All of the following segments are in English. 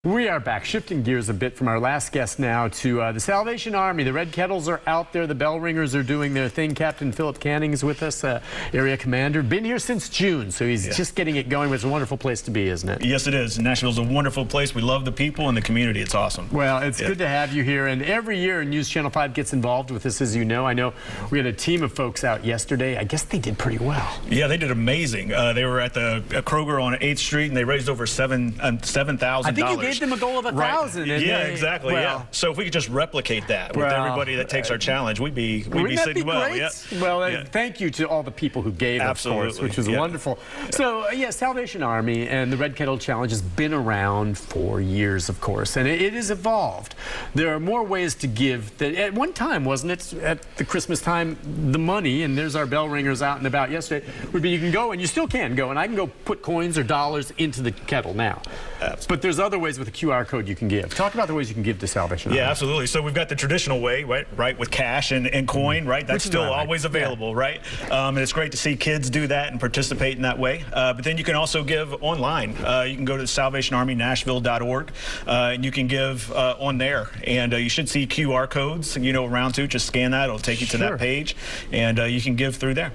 We are back, shifting gears a bit from our last guest now to the Salvation Army. The Red Kettles are out there. The bell ringers are doing their thing. Captain Philip Canning's with us, area commander. Been here since June, so he's just getting it going. It's a wonderful place to be, isn't it? Yes, it is. Nashville's a wonderful place. We love the people and the community. It's awesome. Well, it's good to have you here. And every year, News Channel 5 gets involved with this, as you know. I know we had a team of folks out yesterday. I guess they did pretty well. Yeah, they did amazing. They were at the Kroger on 8th Street, and they raised over $7,000. I think you gave them a goal of $1,000. Yeah, exactly. Well, yeah. So if we could just replicate that with everybody that takes our challenge, we'd be sitting well. Yeah. Well, thank you to all the people who gave, of course, which was wonderful. So, Salvation Army and the Red Kettle Challenge has been around for years, of course, and it has evolved. There are more ways to give. At one time, wasn't it, at the Christmas time, the money, and there's our bell ringers out and about yesterday, would be you can go, and you still can go, and I can go put coins or dollars into the kettle now. Absolutely. But there's other ways with a QR code you can give. Talk about the ways you can give to Salvation Army. Yeah, absolutely. So we've got the traditional way, right, with cash and coin, right? That's still always available, right? And it's great to see kids do that and participate in that way. But then you can also give online. You can go to salvationarmynashville.org, and you can give on there. And you should see QR codes, around too. Just scan that. It'll take you to that page, and you can give through there.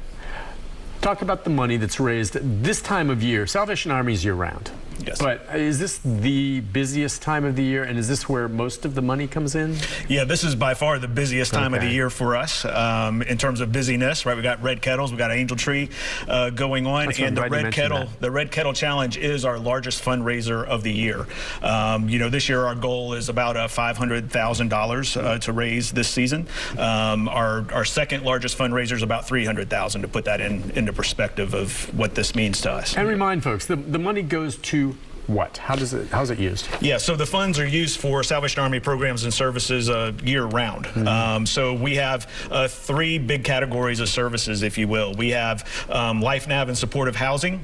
Talk about the money that's raised this time of year. Salvation Army is year-round. Yes. But is this the busiest time of the year, and is this where most of the money comes in? Yeah, this is by far the busiest time of the year for us in terms of busyness, right? We got Red Kettles, we got Angel Tree going on, and the Red Kettle Challenge is our largest fundraiser of the year. This year our goal is about $500,000 to raise this season. Our second largest fundraiser is about $300,000, to put that into perspective of what this means to us. And remind folks, the money goes to what? How's it used? Yeah, so the funds are used for Salvation Army programs and services year-round. So we have three big categories of services, if you will. We have Life Nav and supportive housing,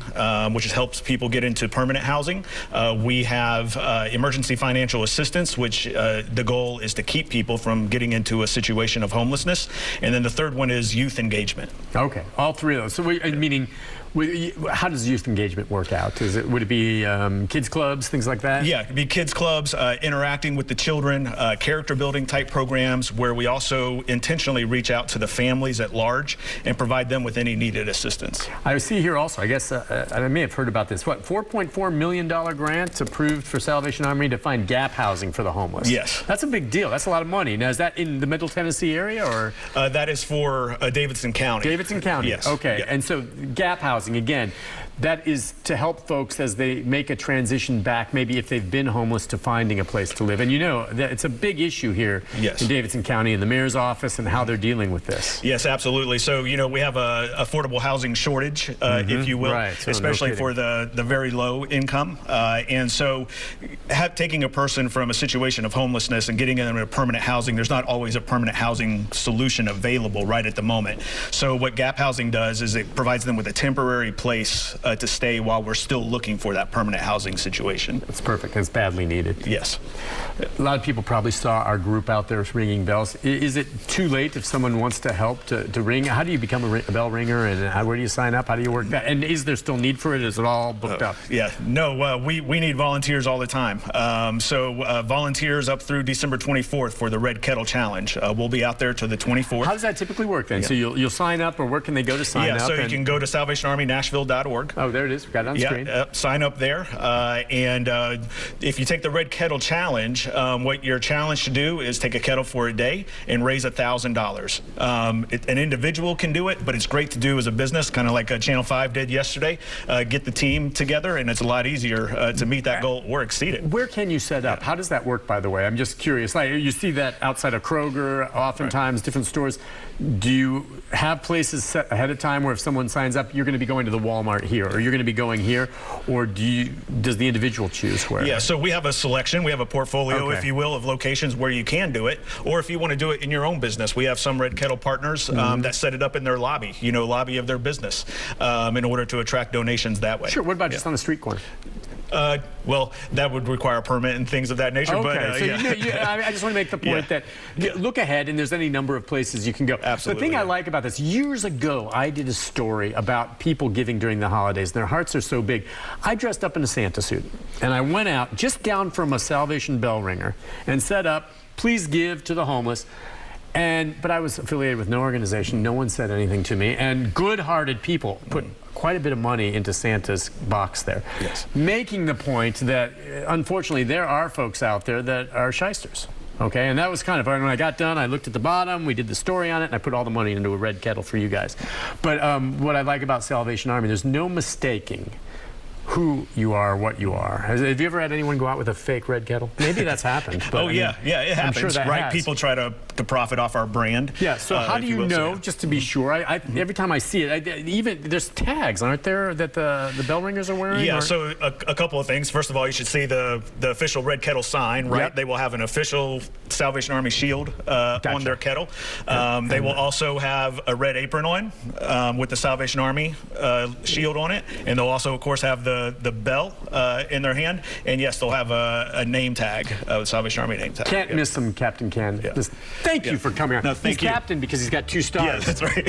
which helps people get into permanent housing. We have emergency financial assistance, which the goal is to keep people from getting into a situation of homelessness. And then the third one is youth engagement. Okay, all three of those. So meaning, how does youth engagement work out? Would it be kids clubs, things like that? Yeah, it could be kids clubs, interacting with the children, character building type programs, where we also intentionally reach out to the families at large and provide them with any needed assistance. I see here also, I guess I may have heard about this. What, $4.4 million grant approved for Salvation Army to find gap housing for the homeless? Yes. That's a big deal. That's a lot of money. Now, is that in the Middle Tennessee area, or? That is for Davidson County. Davidson County. Yes. Okay. Yeah. And so gap housing, again, that is to help folks as they make a transition back, maybe if they've been homeless, to finding a place to live. And that it's a big issue here in Davidson County, in the mayor's office, and how they're dealing with this. Yes, absolutely. So, we have a affordable housing shortage, if you will, especially for the very low income. And so taking a person from a situation of homelessness and getting them into permanent housing, there's not always a permanent housing solution available right at the moment. So what gap housing does is it provides them with a temporary place to stay while we're still looking for that permanent housing situation. That's perfect. It's badly needed. Yes. A lot of people probably saw our group out there ringing bells. Is it too late if someone wants to help to ring? How do you become a bell ringer, and where do you sign up? How do you work that? And is there still need for it? Is it all booked up? Yeah. No, we need volunteers all the time. Volunteers up through December 24th for the Red Kettle Challenge. We'll be out there to the 24th. How does that typically work then? Yeah. So you'll sign up, or where can they go to sign up? Yeah, so you can go to salvationarmynashville.org. Oh, there it is. We've got it on screen. Sign up there. And if you take the Red Kettle Challenge, what you're challenged to do is take a kettle for a day and raise $1,000. An individual can do it, but it's great to do as a business, kind of like Channel 5 did yesterday. Get the team together, and it's a lot easier to meet that goal or exceed it. Where can you set up? How does that work, by the way? I'm just curious. Like, you see that outside of Kroger, oftentimes, different stores. Do you have places set ahead of time where if someone signs up, you're going to be going to the Walmart here, or you're going to be going here, or does the individual choose where? Yeah, so we have a selection. We have a portfolio, if you will, of locations where you can do it, or if you want to do it in your own business. We have some Red Kettle partners that set it up in their lobby, lobby of their business, in order to attract donations that way. Sure. What about just on the street corner? Well, that would require a permit and things of that nature. Okay, But, so yeah. I just want to make the point that look ahead, and there's any number of places you can go. Absolutely. The thing I like about this, years ago, I did a story about people giving during the holidays, and their hearts are so big. I dressed up in a Santa suit, and I went out just down from a Salvation bell ringer and set up, please give to the homeless. But I was affiliated with no organization. No one said anything to me. And good-hearted people put quite a bit of money into Santa's box there. Yes. Making the point that, unfortunately, there are folks out there that are shysters. Okay, and that was kind of, when I got done, I looked at the bottom, we did the story on it, and I put all the money into a Red Kettle for you guys. But what I like about Salvation Army, there's no mistaking who you are, what you are. Have you ever had anyone go out with a fake Red Kettle? Maybe that's happened. But it happens. I'm sure that right? has. People try to profit off our brand. Yeah. So how do you know? Just to be sure, every time I see it, even there's tags, aren't there, that the bell ringers are wearing? Yeah. So a couple of things. First of all, you should see the official Red Kettle sign. Right. Yep. They will have an official Salvation Army shield on their kettle. They will also have a red apron on with the Salvation Army shield on it, and they'll also, of course, have the bell in their hand, and yes, they'll have a name tag, a Salvation Army name tag. Can't miss them, Captain Ken. Yeah. Thank you for coming on. No, thank you. He's captain because he's got 2 stars. Yeah, that's right.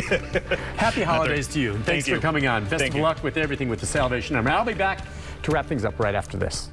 Happy holidays to you. Thanks for coming on. Best of luck with everything with the Salvation Army. I'll be back to wrap things up right after this.